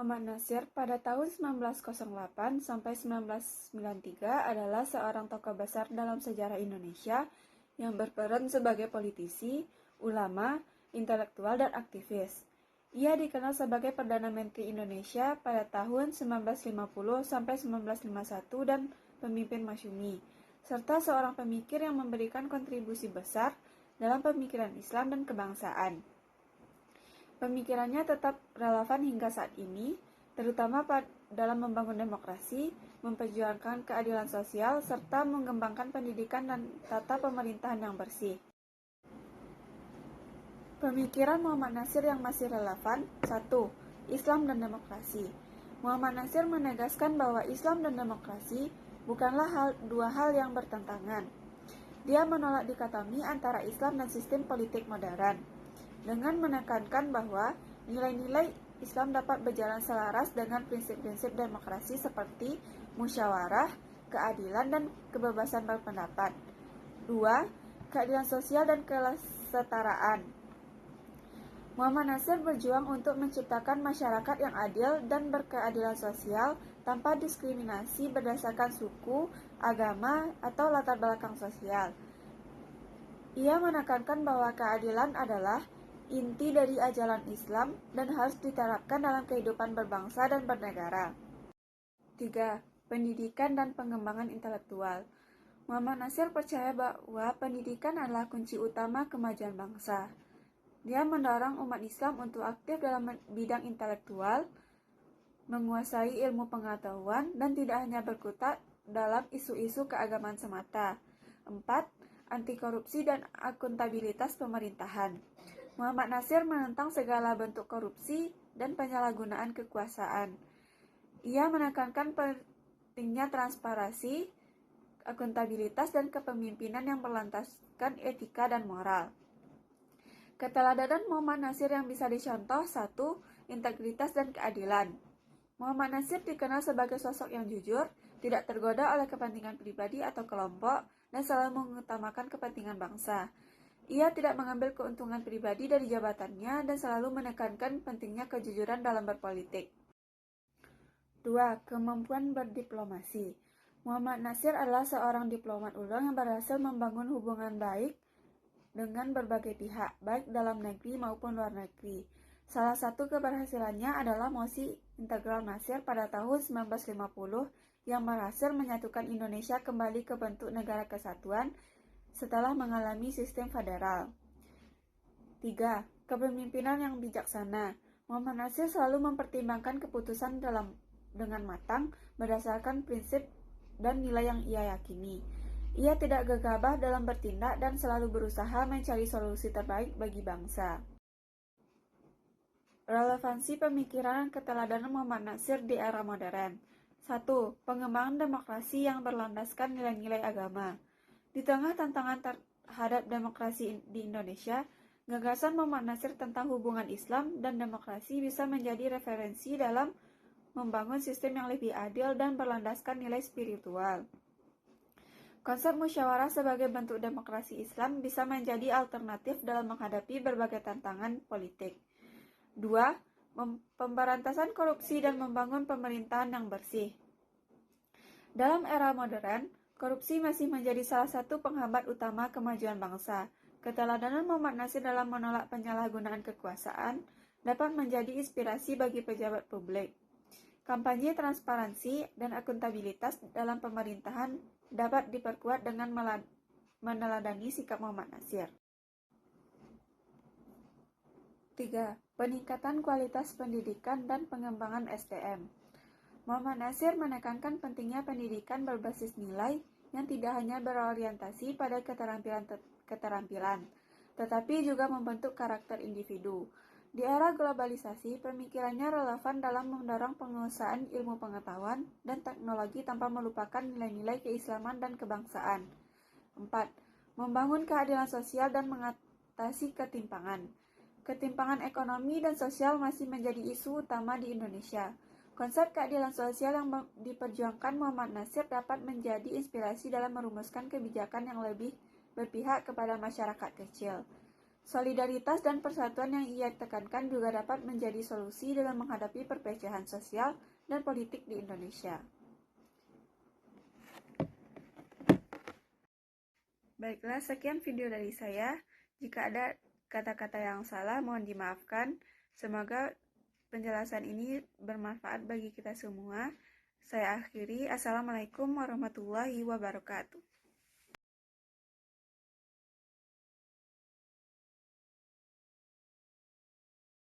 Muhammad Natsir pada tahun 1908 sampai 1993 adalah seorang tokoh besar dalam sejarah Indonesia yang berperan sebagai politisi, ulama, intelektual, dan aktivis. Ia dikenal sebagai Perdana Menteri Indonesia pada tahun 1950 sampai 1951 dan pemimpin masyumi, serta seorang pemikir yang memberikan kontribusi besar dalam pemikiran Islam dan kebangsaan. Pemikirannya tetap relevan hingga saat ini, terutama dalam membangun demokrasi, memperjuangkan keadilan sosial, serta mengembangkan pendidikan dan tata pemerintahan yang bersih. Pemikiran Muhammad Natsir yang masih relevan. 1. Islam dan demokrasi. Muhammad Natsir menegaskan bahwa Islam dan demokrasi bukanlah dua hal yang bertentangan. Dia menolak dikotomi antara Islam dan sistem politik modern, dengan menekankan bahwa nilai-nilai Islam dapat berjalan selaras dengan prinsip-prinsip demokrasi seperti musyawarah, keadilan, dan kebebasan berpendapat. 2. Keadilan sosial dan kesetaraan. Muhammad Natsir berjuang untuk menciptakan masyarakat yang adil dan berkeadilan sosial tanpa diskriminasi berdasarkan suku, agama, atau latar belakang sosial. Ia menekankan bahwa keadilan adalah inti dari ajaran Islam dan harus diterapkan dalam kehidupan berbangsa dan bernegara. 3. Pendidikan dan pengembangan intelektual. Muhammad Natsir percaya bahwa pendidikan adalah kunci utama kemajuan bangsa. Dia mendorong umat Islam untuk aktif dalam bidang intelektual, menguasai ilmu pengetahuan, dan tidak hanya berkutat dalam isu-isu keagamaan semata. 4. Anti korupsi dan akuntabilitas pemerintahan. Muhammad Natsir menentang segala bentuk korupsi dan penyalahgunaan kekuasaan. Ia menekankan pentingnya transparansi, akuntabilitas, dan kepemimpinan yang berlandaskan etika dan moral. Keteladanan Muhammad Natsir yang bisa dicontoh. 1. Integritas dan keadilan. Muhammad Natsir dikenal sebagai sosok yang jujur, tidak tergoda oleh kepentingan pribadi atau kelompok, dan selalu mengutamakan kepentingan bangsa. Ia tidak mengambil keuntungan pribadi dari jabatannya dan selalu menekankan pentingnya kejujuran dalam berpolitik. 2. Kemampuan berdiplomasi. Muhammad Natsir adalah seorang diplomat ulung yang berhasil membangun hubungan baik dengan berbagai pihak, baik dalam negeri maupun luar negeri. Salah satu keberhasilannya adalah Mosi Integral Natsir pada tahun 1950 yang berhasil menyatukan Indonesia kembali ke bentuk negara kesatuan setelah mengalami sistem federal. 3. Kepemimpinan yang bijaksana. Muhammad Natsir selalu mempertimbangkan keputusan dengan matang berdasarkan prinsip dan nilai yang ia yakini. Ia tidak gegabah dalam bertindak dan selalu berusaha mencari solusi terbaik bagi bangsa. Relevansi pemikiran dan keteladanan Muhammad Natsir di era modern. 1. Pengembangan demokrasi yang berlandaskan nilai-nilai agama. Di tengah tantangan terhadap demokrasi di Indonesia, gagasan Muhammad Natsir tentang hubungan Islam dan demokrasi bisa menjadi referensi dalam membangun sistem yang lebih adil dan berlandaskan nilai spiritual. Konsep musyawarah sebagai bentuk demokrasi Islam bisa menjadi alternatif dalam menghadapi berbagai tantangan politik. 2. Pemberantasan korupsi dan membangun pemerintahan yang bersih. Dalam era modern, korupsi masih menjadi salah satu penghambat utama kemajuan bangsa. Keteladanan Muhammad Natsir dalam menolak penyalahgunaan kekuasaan dapat menjadi inspirasi bagi pejabat publik. Kampanye transparansi dan akuntabilitas dalam pemerintahan dapat diperkuat dengan meneladani sikap Muhammad Natsir. 3. Peningkatan kualitas pendidikan dan pengembangan SDM. Muhammad Natsir menekankan pentingnya pendidikan berbasis nilai yang tidak hanya berorientasi pada keterampilan, tetapi juga membentuk karakter individu. Di era globalisasi, pemikirannya relevan dalam mendorong penguasaan ilmu pengetahuan dan teknologi tanpa melupakan nilai-nilai keislaman dan kebangsaan. 4. Membangun keadilan sosial dan mengatasi ketimpangan. Ketimpangan ekonomi dan sosial masih menjadi isu utama di Indonesia. Konsep keadilan sosial yang diperjuangkan Muhammad Natsir dapat menjadi inspirasi dalam merumuskan kebijakan yang lebih berpihak kepada masyarakat kecil. Solidaritas dan persatuan yang ia tekankan juga dapat menjadi solusi dalam menghadapi perpecahan sosial dan politik di Indonesia. Baiklah, sekian video dari saya. Jika ada kata-kata yang salah, mohon dimaafkan. Semoga penjelasan ini bermanfaat bagi kita semua. Saya akhiri. Assalamualaikum warahmatullahi wabarakatuh.